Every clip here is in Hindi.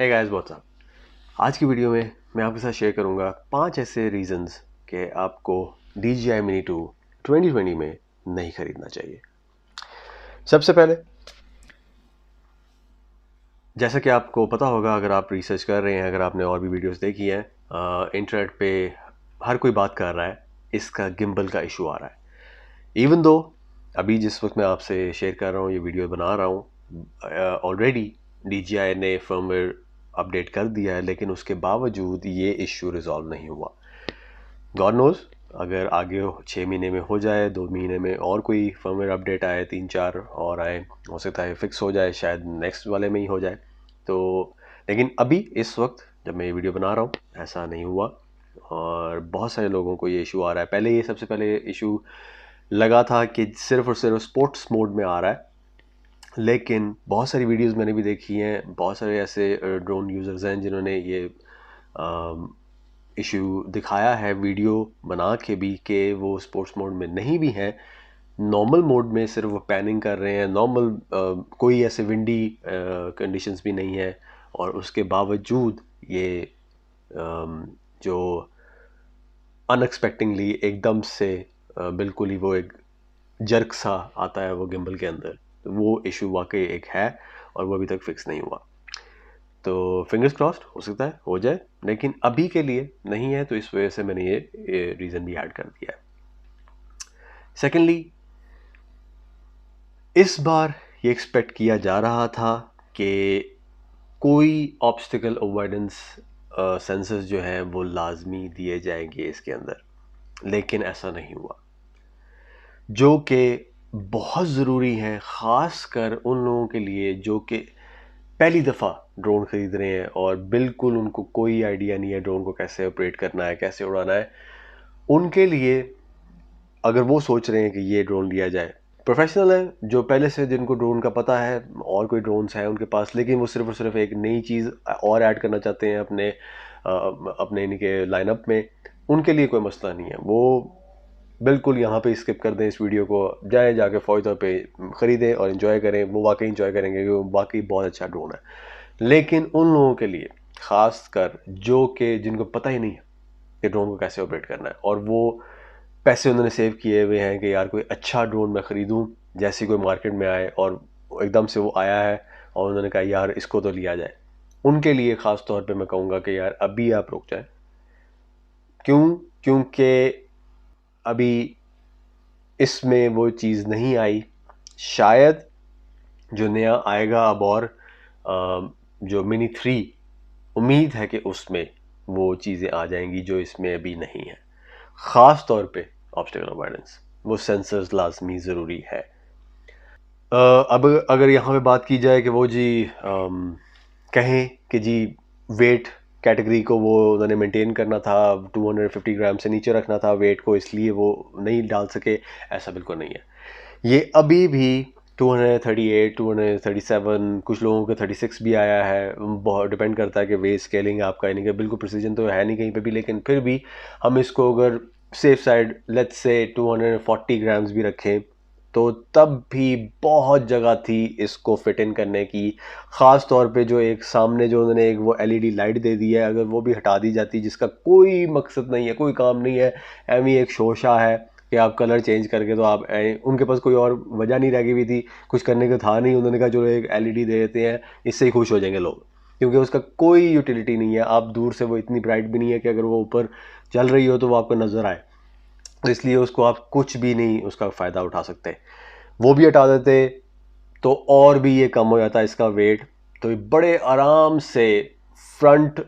Hey guys what's up. आज की वीडियो में मैं आपके साथ शेयर करूंगा 5 ऐसे रीजंस कि आपको DJI Mini 2 2020 में नहीं खरीदना चाहिए। सबसे पहले, जैसा कि आपको पता होगा, अगर आप रिसर्च कर रहे हैं, अगर आपने और भी वीडियोस देखी हैं, इंटरनेट पे हर कोई बात कर रहा है, इसका गिम्बल का इशू आ रहा है। इवन दो अभी जिस वक्त मैं आपसे शेयर कर रहा हूँ, ये वीडियो बना रहा हूँ, ऑलरेडी DJI ने फर्मवेयर अपडेट कर दिया है, लेकिन उसके बावजूद ये इशू रिजॉल्व नहीं हुआ। गॉड नोज, अगर आगे 6 महीने में हो जाए, 2 महीने में और कोई फर्मवेयर अपडेट आए, 3-4 और आए, हो सकता है फिक्स हो जाए, शायद नेक्स्ट वाले में ही हो जाए। तो लेकिन अभी इस वक्त जब मैं ये वीडियो बना रहा हूँ ऐसा नहीं हुआ, और बहुत सारे लोगों को ये इशू आ रहा है। पहले ये सबसे पहले इशू लगा था कि सिर्फ और सिर्फ स्पोर्ट्स मोड में आ रहा है, लेकिन बहुत सारी वीडियोस मैंने भी देखी हैं, बहुत सारे ऐसे ड्रोन यूज़र्स हैं जिन्होंने ये इशू दिखाया है वीडियो बना के भी, कि वो स्पोर्ट्स मोड में नहीं भी हैं, नॉर्मल मोड में सिर्फ वो पैनिंग कर रहे हैं, नॉर्मल कोई ऐसे विंडी कंडीशंस भी नहीं है, और उसके बावजूद ये जो अनएक्सपेक्टिंगली एकदम से बिल्कुल ही वो एक जर्क सा आता है वो गिम्बल के अंदर, तो वो इशू वाकई एक है और वो अभी तक फिक्स नहीं हुआ। तो फिंगर्स क्रॉस्ड, हो सकता है हो जाए, लेकिन अभी के लिए नहीं है, तो इस वजह से मैंने ये रीज़न भी ऐड कर दिया है। सेकेंडली, इस बार ये एक्सपेक्ट किया जा रहा था कि कोई ऑब्स्टिकल अवॉइडेंस सेंसर्स जो हैं वो लाजमी दिए जाएंगे इसके अंदर, लेकिन ऐसा नहीं हुआ, जो कि बहुत ज़रूरी है, ख़ास कर उन लोगों के लिए जो कि पहली दफ़ा ड्रोन ख़रीद रहे हैं और बिल्कुल उनको कोई आइडिया नहीं है ड्रोन को कैसे ऑपरेट करना है, कैसे उड़ाना है। उनके लिए अगर वो सोच रहे हैं कि ये ड्रोन लिया जाए, प्रोफेशनल है जो पहले से जिनको ड्रोन का पता है और कोई ड्रोन्स है उनके पास, लेकिन वो सिर्फ और सिर्फ एक नई चीज़ और ऐड करना चाहते हैं अपने इनके लाइनअप में, उनके लिए कोई मसला नहीं है। वो बिल्कुल यहाँ पे स्किप कर दें इस वीडियो को, जाके फ़ौरी तौर पे ख़रीदें और इन्जॉय करें। वो वाकई इन्जॉय करेंगे कि वो वाकई बहुत अच्छा ड्रोन है। लेकिन उन लोगों के लिए ख़ास कर जो कि जिनको पता ही नहीं है कि ड्रोन को कैसे ऑपरेट करना है, और वो पैसे उन्होंने सेव किए हुए हैं कि यार कोई अच्छा ड्रोन मैं ख़रीदूँ, जैसे कोई मार्केट में आए और एकदम से वो आया है और उन्होंने कहा यार इसको तो लिया जाए, उनके लिए ख़ास तौर पे मैं कहूँगा कि यार अभी आप रुक जाएं। क्योंकि अभी इसमें वो चीज़ नहीं आई। शायद जो नया आएगा अब, और जो मिनी 3, उम्मीद है कि उसमें वो चीज़ें आ जाएंगी जो इसमें अभी नहीं है। ख़ास तौर पे ऑब्स्टिकल अवॉइडेंस, वो सेंसर्स लाजमी ज़रूरी है। अब अगर यहाँ पे बात की जाए कि वो जी कहें कि जी वेट कैटेगरी को वो उन्होंने मेंटेन करना था, 250 ग्राम से नीचे रखना था वेट को, इसलिए वो नहीं डाल सके, ऐसा बिल्कुल नहीं है। ये अभी भी 238, 237, कुछ लोगों के 36 भी आया है। बहुत डिपेंड करता है कि वेट स्केलिंग आपका, यानी कि बिल्कुल प्रिसीजन तो है नहीं कहीं पे भी, लेकिन फिर भी हम इसको अगर safe side let's say 240 grams भी रखें, तो तब भी बहुत जगह थी इसको फिट इन करने की। ख़ास तौर पे जो एक सामने जो उन्होंने एक वो LED लाइट दे दी है, अगर वो भी हटा दी जाती, जिसका कोई मकसद नहीं है, कोई काम नहीं है, एमी एक शोशा है कि आप कलर चेंज करके, तो आप उनके पास कोई और वजह नहीं रह गई हुई थी, कुछ करने को था नहीं, उन्होंने कहा चलो एक LED दे देते हैं, इससे ही खुश हो जाएंगे लोग, क्योंकि उसका कोई यूटिलिटी नहीं है। आप दूर से वो इतनी ब्राइट भी नहीं है कि अगर वो ऊपर चल रही हो तो वो आपको नज़र आए, तो इसलिए उसको आप कुछ भी नहीं उसका फ़ायदा उठा सकते। वो भी हटा देते तो और भी ये कम हो जाता है इसका वेट, तो ये बड़े आराम से फ्रंट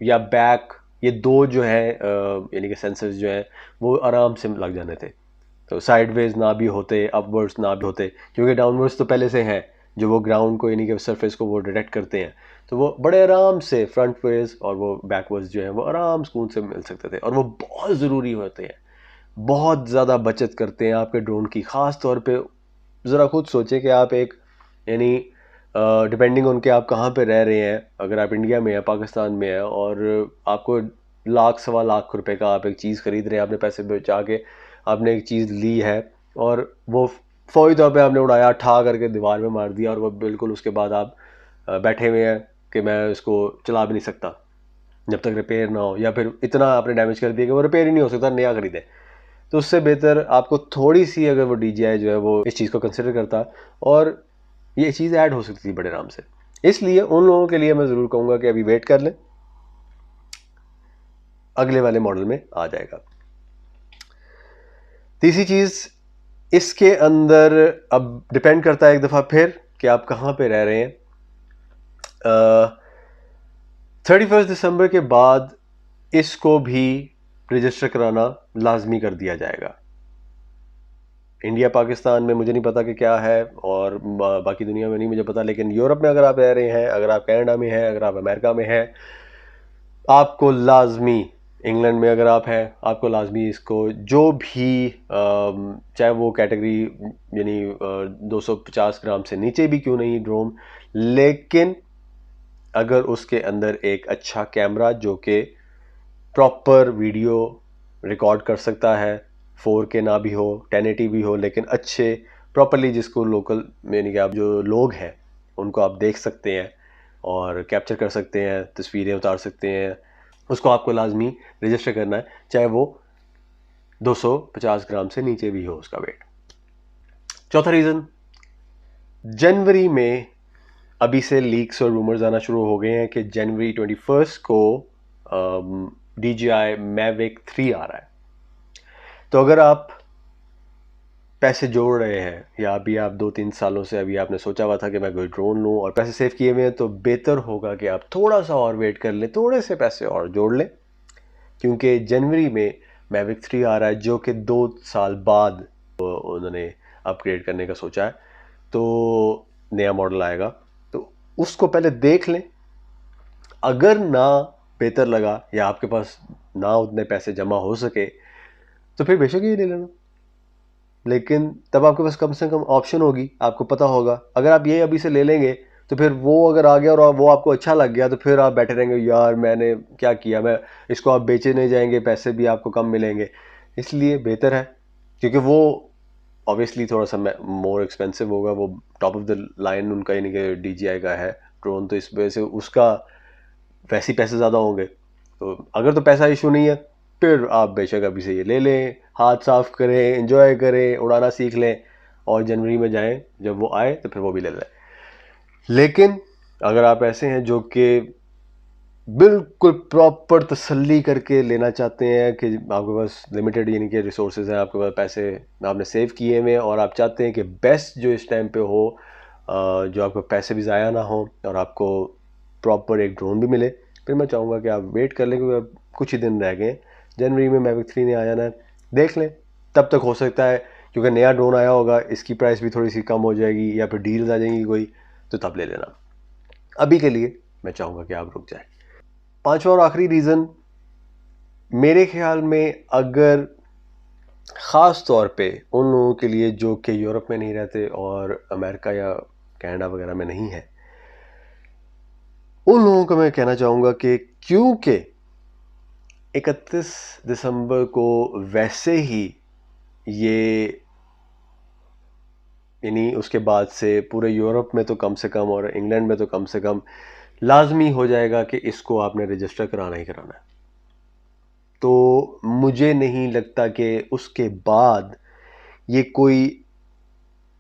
या बैक, ये दो जो है यानी कि सेंसर्स जो हैं वो आराम से लग जाने थे, तो साइडवेज ना भी होते, अपवर्ड्स ना भी होते, क्योंकि डाउनवर्ड्स तो पहले से हैं जो वो ग्राउंड को यानी कि सरफेस को वो डिटेक्ट करते हैं, तो वो बड़े आराम से फ्रंट वेज और वो बैकवर्ड्स जो हैं वो आराम सुकून से मिल सकते थे, और वो बहुत ज़रूरी होते हैं, बहुत ज़्यादा बचत करते हैं आपके ड्रोन की। ख़ास तौर पे ज़रा खुद सोचें कि आप एक यानी डिपेंडिंग ऑन के आप कहाँ पे रह रहे हैं, अगर आप इंडिया में हैं, पाकिस्तान में हैं, और आपको लाख सवा लाख रुपए का आप एक चीज़ ख़रीद रहे हैं, आपने पैसे बचा के आपने एक चीज़ ली है, और वो फ़ौरी तौर पे आपने उड़ाया, ठा करके दीवार में मार दिया, और वो बिल्कुल उसके बाद आप बैठे हुए हैं कि मैं इसको चला भी नहीं सकता जब तक रिपेयर ना हो, या फिर इतना आपने डैमेज कर दिया कि वो रिपेयर ही नहीं हो सकता, नया खरीदें। तो उससे बेहतर आपको थोड़ी सी, अगर वो DJI जो है वो इस चीज़ को कंसिडर करता, और ये चीज़ ऐड हो सकती थी बड़े आराम से। इसलिए उन लोगों के लिए मैं ज़रूर कहूँगा कि अभी वेट कर लें, अगले वाले मॉडल में आ जाएगा। तीसरी चीज़, इसके अंदर अब डिपेंड करता है एक दफ़ा फिर कि आप कहाँ पे रह रहे हैं। 31 दिसंबर के बाद इसको भी रजिस्टर कराना लाजमी कर दिया जाएगा। इंडिया पाकिस्तान में मुझे नहीं पता कि क्या है, और बाकी दुनिया में नहीं मुझे पता, लेकिन यूरोप में अगर आप रह रहे हैं, अगर आप कनाडा में हैं, अगर आप अमेरिका में हैं, आपको लाजमी, इंग्लैंड में अगर आप हैं, आपको लाजमी इसको जो भी चाहे वो कैटेगरी यानी 250 ग्राम से नीचे भी क्यों नहीं ड्रोन, लेकिन अगर उसके अंदर एक अच्छा कैमरा जो कि प्रॉपर वीडियो रिकॉर्ड कर सकता है, 4K ना भी हो, 1080 भी हो, लेकिन अच्छे प्रॉपरली, जिसको लोकल यानी कि आप जो लोग हैं उनको आप देख सकते हैं और कैप्चर कर सकते हैं, तस्वीरें उतार सकते हैं, उसको आपको लाजमी रजिस्टर करना है, चाहे वो 250 ग्राम से नीचे भी हो उसका वेट। चौथा रीज़न, जनवरी में अभी से लीक्स और रूमर्स आना शुरू हो गए हैं कि जनवरी 21 को DJI Mavic 3 आ रहा है। तो अगर आप पैसे जोड़ रहे हैं, या अभी आप 2-3 सालों से अभी आपने सोचा हुआ था कि मैं कोई ड्रोन लूँ और पैसे सेव किए हुए हैं, तो बेहतर होगा कि आप थोड़ा सा और वेट कर लें, थोड़े से पैसे और जोड़ लें, क्योंकि जनवरी में Mavic 3 आ रहा है, जो कि 2 साल बाद उन्होंने अपग्रेड करने का सोचा है, तो नया मॉडल आएगा। तो उसको पहले देख लें, अगर ना बेहतर लगा या आपके पास ना उतने पैसे जमा हो सके, तो फिर बेशक ये ले लेना, लेकिन तब आपके पास कम से कम ऑप्शन होगी, आपको पता होगा। अगर आप ये अभी से ले लेंगे तो फिर वो अगर आ गया और वो आपको अच्छा लग गया, तो फिर आप बैठे रहेंगे, यार मैंने क्या किया, मैं इसको आप बेचे नहीं जाएंगे, पैसे भी आपको कम मिलेंगे। इसलिए बेहतर है, क्योंकि वो ऑब्वियसली थोड़ा सा मोर एक्सपेंसिव होगा, वो टॉप ऑफ द लाइन उनका यानी कि DJI का है ड्रोन, तो इस वजह से उसका वैसे ही पैसे ज़्यादा होंगे। तो अगर तो पैसा इशू नहीं है, फिर आप बेशक अभी से ये ले लें, हाथ साफ करें, एंजॉय करें, उड़ाना सीख लें, और जनवरी में जाएं, जब वो आए तो फिर वो भी ले लें। लेकिन अगर आप ऐसे हैं जो कि बिल्कुल प्रॉपर तसल्ली करके लेना चाहते हैं कि आपके पास लिमिटेड यानी कि रिसोर्सेज हैं, आपके पास पैसे आपने सेव किए हुए हैं, और आप चाहते हैं कि बेस्ट जो इस टाइम पे हो, जो आपको पैसे भी ज़ाया ना हो और आपको प्रॉपर एक ड्रोन भी मिले, फिर मैं चाहूँगा कि आप वेट कर लें, क्योंकि अब कुछ ही दिन रह गए, जनवरी में Mavic 3 ने आ जाना है, देख लें। तब तक हो सकता है क्योंकि नया ड्रोन आया होगा, इसकी प्राइस भी थोड़ी सी कम हो जाएगी, या फिर डील्स आ जाएंगी कोई, तो तब ले लेना। अभी के लिए मैं चाहूँगा कि आप रुक जाएं। पांचवा और आखिरी रीज़न, मेरे ख्याल में अगर ख़ास तौर पे उन लोगों के लिए जो कि यूरोप में नहीं रहते और अमेरिका या कनाडा वगैरह में नहीं है, उन लोगों को मैं कहना चाहूँगा कि क्योंकि 31 दिसंबर को वैसे ही ये यानी उसके बाद से पूरे यूरोप में तो कम से कम और इंग्लैंड में तो कम से कम लाजमी हो जाएगा कि इसको आपने रजिस्टर कराना ही कराना है। तो मुझे नहीं लगता कि उसके बाद ये कोई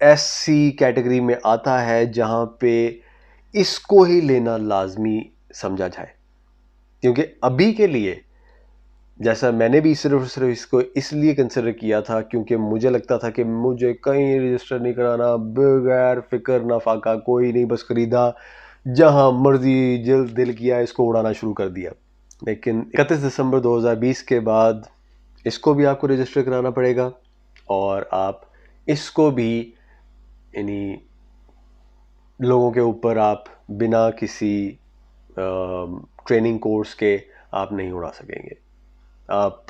ऐसी कैटेगरी में आता है जहाँ पे इसको ही लेना लाजमी समझा जाए, क्योंकि अभी के लिए जैसा मैंने भी सिर्फ इसको इसलिए कंसिडर किया था क्योंकि मुझे लगता था कि मुझे कहीं रजिस्टर नहीं कराना, बगैर फिक्र ना फाका, कोई नहीं, बस खरीदा, जहां मर्जी दिल किया इसको उड़ाना शुरू कर दिया। लेकिन 31 दिसंबर 2020 के बाद इसको भी आपको रजिस्टर कराना पड़ेगा, और आप इसको भी यानी लोगों के ऊपर आप बिना किसी ट्रेनिंग कोर्स के आप नहीं उड़ा सकेंगे। आप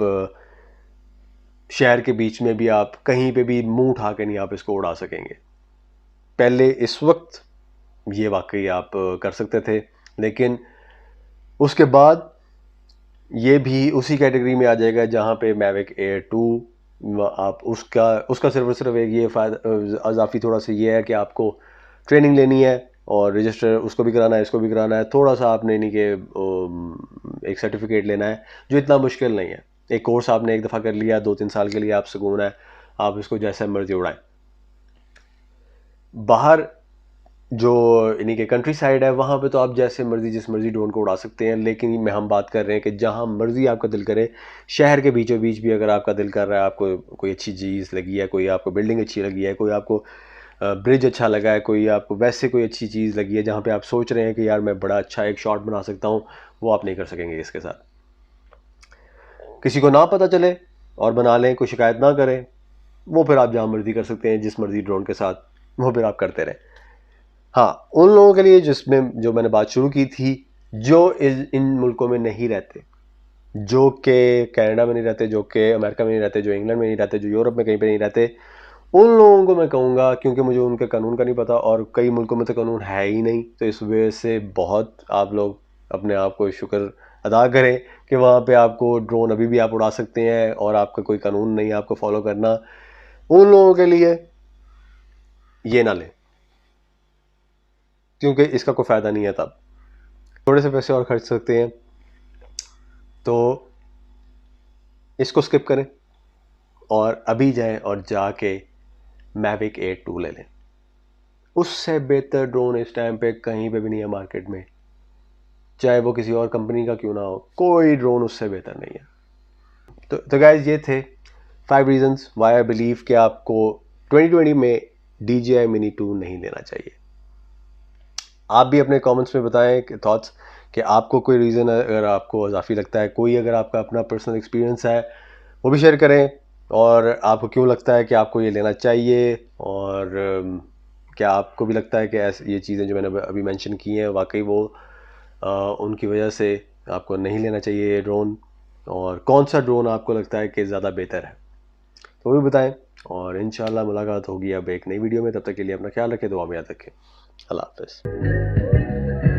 शहर के बीच में भी आप कहीं पे भी मुंह उठा के नहीं आप इसको उड़ा सकेंगे। पहले इस वक्त ये वाकई आप कर सकते थे, लेकिन उसके बाद ये भी उसी कैटेगरी में आ जाएगा जहाँ पे Mavic Air 2 आप उसका सिर्फ एक ये फ़ायदा इजाफी थोड़ा सा ये है कि आपको ट्रेनिंग लेनी है, और रजिस्टर उसको भी कराना है, इसको भी कराना है, थोड़ा सा आपने यानी कि एक सर्टिफिकेट लेना है जो इतना मुश्किल नहीं है। एक कोर्स आपने एक दफ़ा कर लिया, 2-3 साल के लिए आप सुकून है, आप इसको जैसे मर्जी उड़ाएं। बाहर जो यानी कि कंट्री साइड है वहाँ पे तो आप जैसे मर्जी जिस मर्जी ड्रोन को उड़ा सकते हैं, लेकिन मैं हम बात कर रहे हैं कि जहाँ मर्जी आपका दिल करे, शहर के बीचों बीच भी अगर आपका दिल कर रहा है, आपको कोई अच्छी चीज़ लगी है, कोई आपको बिल्डिंग अच्छी लगी है, कोई आपको ब्रिज अच्छा लगा है, कोई आपको वैसे कोई अच्छी चीज़ लगी है जहाँ पे आप सोच रहे हैं कि यार मैं बड़ा अच्छा एक शॉट बना सकता हूँ, वो आप नहीं कर सकेंगे इसके साथ। किसी को ना पता चले और बना लें, कोई शिकायत ना करें, वो फिर आप जहाँ मर्जी कर सकते हैं जिस मर्जी ड्रोन के साथ, वो फिर आप करते रहें। हाँ, उन लोगों के लिए जिसमें जो मैंने बात शुरू की थी, जो इन मुल्कों में नहीं रहते, जो कि कनाडा में नहीं रहते, जो कि अमेरिका में नहीं रहते, जो इंग्लैंड में नहीं रहते, जो यूरोप में कहीं पे नहीं रहते, उन लोगों को मैं कहूँगा, क्योंकि मुझे उनके कानून का नहीं पता और कई मुल्कों में तो कानून है ही नहीं, तो इस वजह से बहुत आप लोग अपने आप को शुक्र अदा करें कि वहाँ पे आपको ड्रोन अभी भी आप उड़ा सकते हैं और आपका कोई कानून नहीं है आपको फॉलो करना। उन लोगों के लिए ये ना लें, क्योंकि इसका कोई फ़ायदा नहीं है। तब थोड़े से पैसे और खर्च सकते हैं तो इसको स्किप करें और अभी जाएं और जाके मैविक एयर 2 ले लें। उससे बेहतर ड्रोन इस टाइम पे कहीं पे भी नहीं है मार्केट में, चाहे वो किसी और कंपनी का क्यों ना हो, कोई ड्रोन उससे बेहतर नहीं है। तो गाइज ये थे 5 रीजंस व्हाई आई बिलीव कि आपको 2020 में DJI Mini 2 नहीं लेना चाहिए। आप भी अपने कमेंट्स में बताएं कि थॉट्स कि आपको कोई रीज़न अगर आपको इजाफी लगता है, कोई अगर आपका अपना पर्सनल एक्सपीरियंस है वो भी शेयर करें, और आपको क्यों लगता है कि आपको ये लेना चाहिए, और क्या आपको भी लगता है कि ऐसे ये चीज़ें जो मैंने अभी मेंशन की हैं वाकई वो उनकी वजह से आपको नहीं लेना चाहिए ये ड्रोन, और कौन सा ड्रोन आपको लगता है कि ज़्यादा बेहतर है, तो वो भी बताएं। और इंशाल्लाह मुलाकात होगी अब एक नई वीडियो में। तब तक के लिए अपना ख्याल रखें, दुआ में याद रखें। अल्लाह हाफ़िज़।